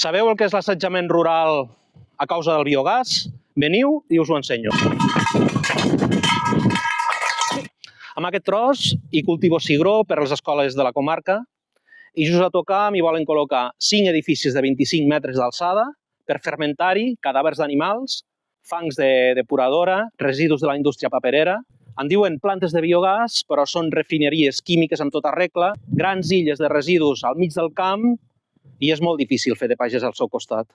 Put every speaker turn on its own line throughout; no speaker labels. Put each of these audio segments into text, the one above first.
Sabeu el que és l'assetjament rural a causa del biogàs? Veniu i us ho ensenyo. Amb aquest tros hi cultivo cigró per a les escoles de la comarca i just a tocar m'hi volen col·locar 5 edificis de 25 metres d'alçada per fermentar-hi cadàvers d'animals, fangs de depuradora, residus de la indústria paperera. En diuen plantes de biogàs, però són refineries químiques amb tota regla, grans illes de residus al mig del camp i és molt difícil fer de pagès al seu costat.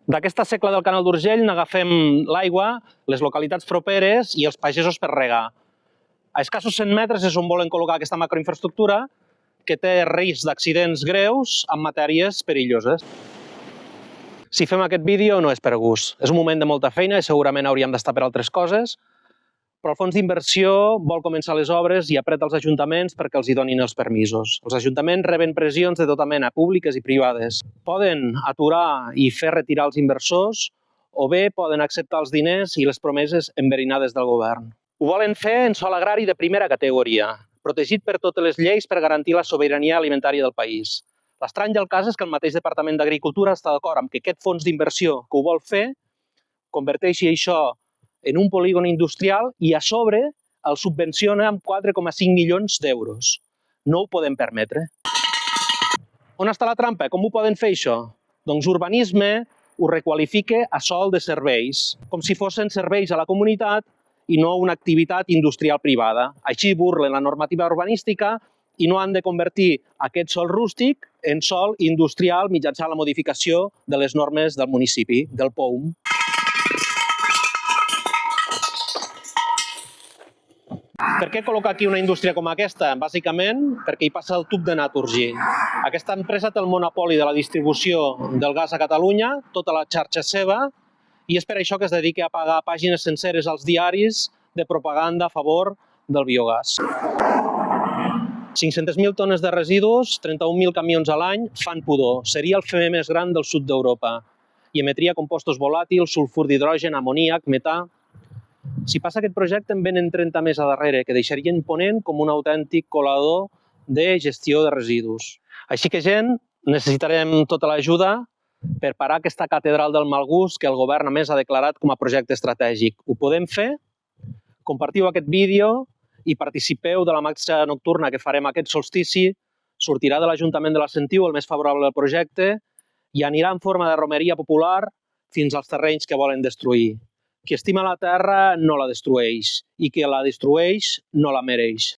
D'aquesta secla del Canal d'Urgell n'agafem l'aigua, les localitats properes i els pagesos per regar. A escassos 100 metres és on volen col·locar aquesta macroinfraestructura que té risc d'accidents greus amb matèries perilloses. Si fem aquest vídeo no és per gust. És un moment de molta feina i segurament hauríem d'estar per altres coses, però el fons d'inversió vol començar les obres i apreta els ajuntaments perquè els hi donin els permisos. Els ajuntaments reben pressions de tota mena, públiques i privades. Poden aturar i fer retirar els inversors o bé poden acceptar els diners i les promeses enverinades del govern. Ho volen fer en sòl agrari de primera categoria, protegit per totes les lleis per garantir la sobirania alimentària del país. L'estrany del cas és que el mateix Departament d'Agricultura està d'acord amb que aquest fons d'inversió que ho vol fer converteixi això en un polígon industrial i a sobre el subvenciona amb 4,5 milions d'euros. No ho podem permetre. On està la trampa? Com ho poden fer això? Doncs urbanisme ho requalifica a sòl de serveis, com si fossin serveis a la comunitat i no una activitat industrial privada. Així burlen la normativa urbanística i no han de convertir aquest sòl rústic en sòl industrial mitjançant la modificació de les normes del municipi, del POUM. Per què col·locar aquí una indústria com aquesta? Bàsicament perquè hi passa el tub de Naturgy. Aquesta empresa té el monopoli de la distribució del gas a Catalunya, tota la xarxa és seva, i és per això que es dedica a pagar pàgines senceres als diaris de propaganda a favor del biogàs. 500.000 tones de residus, 31.000 camions a l'any, fan pudor. Seria el femer més gran del sud d'Europa i emetria compostos volàtils, sulfur d'hidrogen, amoníac, metà. Si passa aquest projecte en venen 30 més a darrere, que deixarien Ponent com un autèntic colador de gestió de residus. Així que, gent, necessitarem tota l'ajuda per parar aquesta catedral del mal gust que el govern a més ha declarat com a projecte estratègic. Ho podem fer? Compartiu aquest vídeo i participeu de la marxa nocturna que farem aquest solstici. Sortirà de l'Ajuntament de la Sentiu el més favorable al projecte i anirà en forma de romeria popular fins als terrenys que volen destruir. Qui estima la terra no la destrueix i qui la destrueix no la mereix.